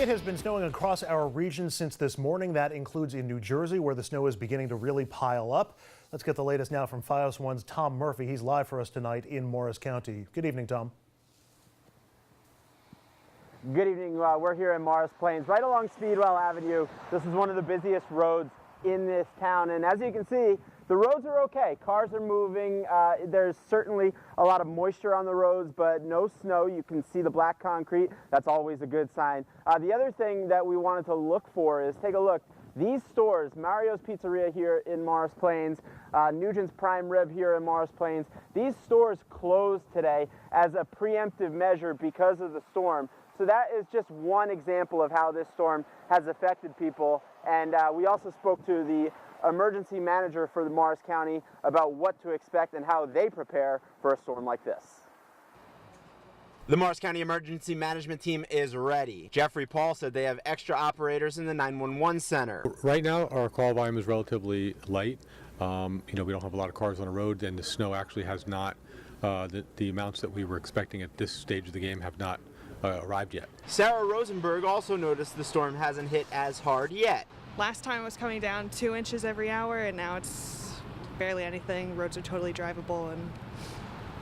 It has been snowing across our region since this morning. That includes in New Jersey, where the snow is beginning to really pile up. Let's get the latest now from FiOS 1's Tom Murphy. He's live for us tonight in Morris County. Good evening, Tom. Good evening. We're here in Morris Plains, right along Speedwell Avenue. This is one of the busiest roads in this town, and as you can see, the roads are okay. Cars are moving. There's certainly a lot of moisture on the roads, but no snow. You can see the black concrete. That's always a good sign. The other thing that we wanted to look for is take a look. These stores, Mario's Pizzeria here in Morris Plains, Nugent's Prime Rib here in Morris Plains, these stores closed today as a preemptive measure because of the storm. So that is just one example of how this storm has affected people. And we also spoke to the emergency manager for the Morris County about what to expect and how they prepare for a storm like this. The Morris County Emergency Management Team is ready. Jeffrey Paul said they have extra operators in the 911 center. Right now, our call volume is relatively light. We don't have a lot of cars on the road, and the snow actually has not, the amounts that we were expecting at this stage of the game have not arrived yet. Sarah Rosenberg also noticed the storm hasn't hit as hard yet. Last time it was coming down 2 inches every hour, and now it's barely anything. Roads are totally drivable and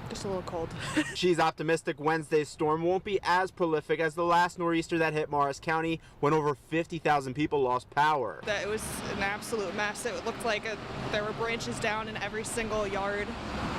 just a little cold. She's optimistic Wednesday's storm won't be as prolific as the last nor'easter that hit Morris County when over 50,000 people lost power. It was an absolute mess. It looked like there were branches down in every single yard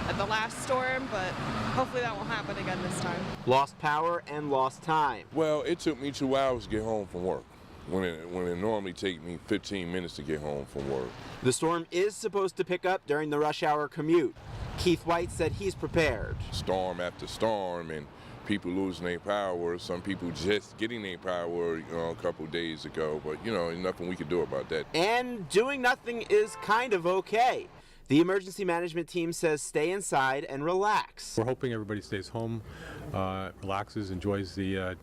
at the last storm, but hopefully that won't happen again this time. Lost power and lost time. Well, it took me 2 hours to get home from work, when it normally takes me 15 minutes to get home from work. The storm is supposed to pick up during the rush hour commute. Keith White said he's prepared. Storm after storm and people losing their power, some people just getting their power, a couple days ago, but nothing we can do about that. And doing nothing is kind of okay. The emergency management team says stay inside and relax. We're hoping everybody stays home, relaxes, enjoys the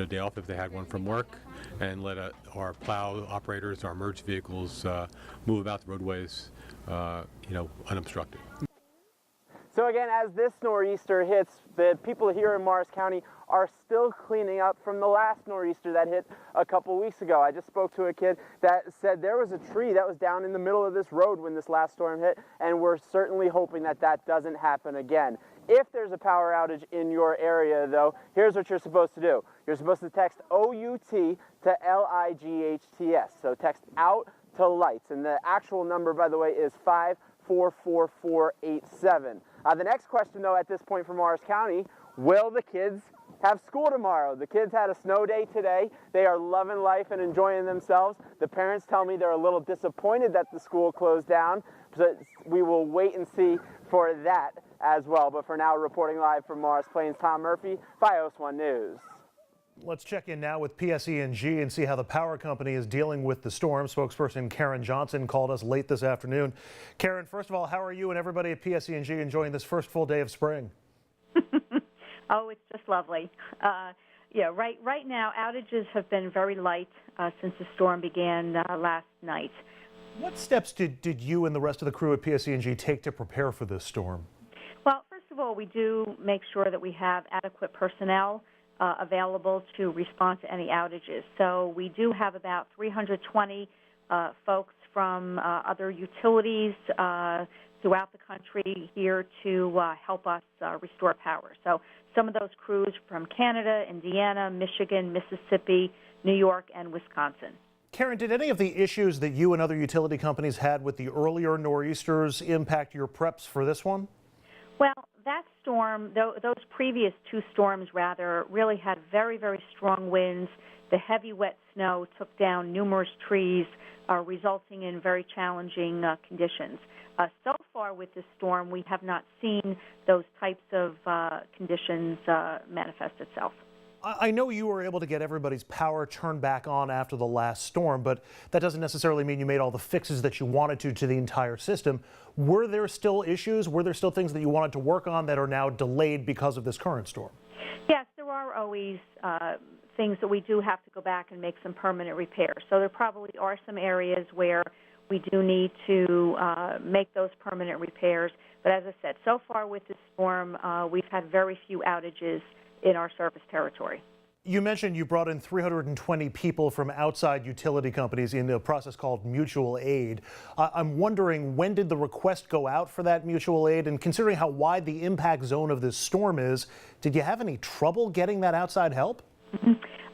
day off if they had one from work, and let our plow operators, our emergency vehicles move about the roadways, unobstructed. So again, as this nor'easter hits, the people here in Morris County are still cleaning up from the last nor'easter that hit a couple weeks ago. I just spoke to a kid that said there was a tree that was down in the middle of this road when this last storm hit, and we're certainly hoping that that doesn't happen again. If there's a power outage in your area, though, here's what you're supposed to do. You're supposed to text OUT to LIGHTS, so text out to lights, and the actual number, by the way, is 544487. The next question, though, at this point for Morris County, will the kids have school tomorrow? The kids had a snow day today. They are loving life and enjoying themselves. The parents tell me they're a little disappointed that the school closed down, so we will wait and see for that as well. But for now, reporting live from Morris Plains, Tom Murphy, FiOS 1 News. Let's check in now with PSE&G and see how the power company is dealing with the storm. Spokesperson Karen Johnson called us late this afternoon. Karen, first of all, how are you and everybody at PSE&G enjoying this first full day of spring? Oh, it's just lovely. Right now, outages have been very light since the storm began last night. What steps did you and the rest of the crew at PSE&G take to prepare for this storm? Well, first of all, we do make sure that we have adequate personnel available to respond to any outages. So we do have about 320 folks from other utilities throughout the country here to help us restore power. So some of those crews from Canada, Indiana, Michigan, Mississippi, New York, and Wisconsin. Karen, did any of the issues that you and other utility companies had with the earlier nor'easters impact your preps for this one? Well, that storm, those previous two storms rather, really had very, very strong winds. The heavy wet snow took down numerous trees, resulting in very challenging conditions. So far with this storm, we have not seen those types of conditions manifest itself. I know you were able to get everybody's power turned back on after the last storm, but that doesn't necessarily mean you made all the fixes that you wanted to the entire system. Were there still issues? Were there still things that you wanted to work on that are now delayed because of this current storm? Yes, there are always things that we do have to go back and make some permanent repairs. So there probably are some areas where we do need to make those permanent repairs. But as I said, so far with this storm, we've had very few outages in our service territory. You mentioned you brought in 320 people from outside utility companies in a process called mutual aid. I'm wondering, when did the request go out for that mutual aid? And considering how wide the impact zone of this storm is, did you have any trouble getting that outside help?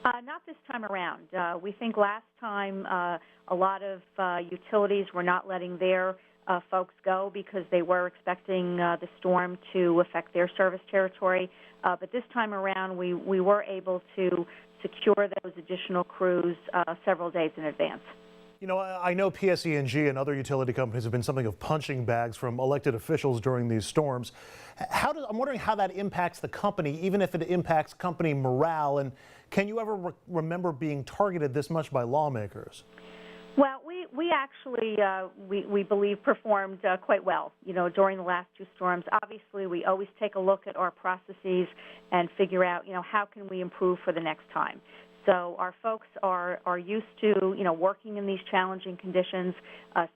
Not this time around. We think last time a lot of utilities were not letting their folks go because they were expecting the storm to affect their service territory. But this time around, we were able to secure those additional crews several days in advance. You know, I know PSE&G and other utility companies have been something of punching bags from elected officials during these storms. I'm wondering how that impacts the company, even if it impacts company morale. And can you ever remember being targeted this much by lawmakers? Well, we actually, we believe, performed quite well, during the last two storms. Obviously, we always take a look at our processes and figure out, how can we improve for the next time. So our folks are used to, working in these challenging conditions.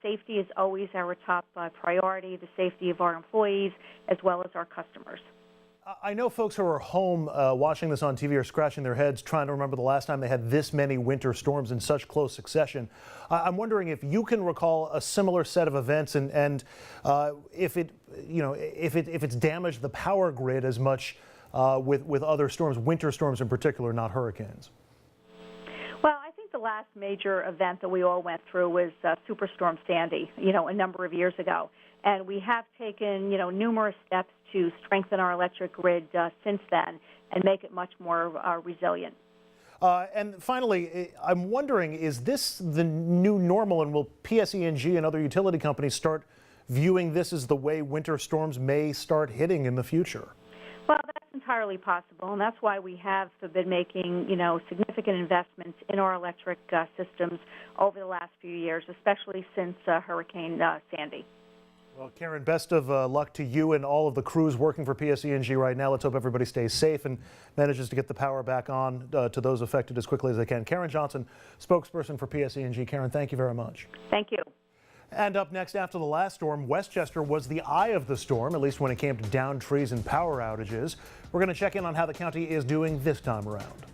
Safety is always our top priority, the safety of our employees as well as our customers. I know folks who are home watching this on TV are scratching their heads trying to remember the last time they had this many winter storms in such close succession. I'm wondering if you can recall a similar set of events and if it's damaged the power grid as much with other storms, winter storms in particular, not hurricanes. Well, I think the last major event that we all went through was Superstorm Sandy, a number of years ago. And we have taken, numerous steps to strengthen our electric grid since then and make it much more resilient. And finally, I'm wondering, is this the new normal, and will PSE&G and other utility companies start viewing this as the way winter storms may start hitting in the future? Well, that's entirely possible, and that's why we have been making, significant investments in our electric systems over the last few years, especially since Hurricane Sandy. Well, Karen, best of luck to you and all of the crews working for PSE&G right now. Let's hope everybody stays safe and manages to get the power back on to those affected as quickly as they can. Karen Johnson, spokesperson for PSE&G. Karen, thank you very much. Thank you. And up next, after the last storm, Westchester was the eye of the storm, at least when it came to downed trees and power outages. We're going to check in on how the county is doing this time around.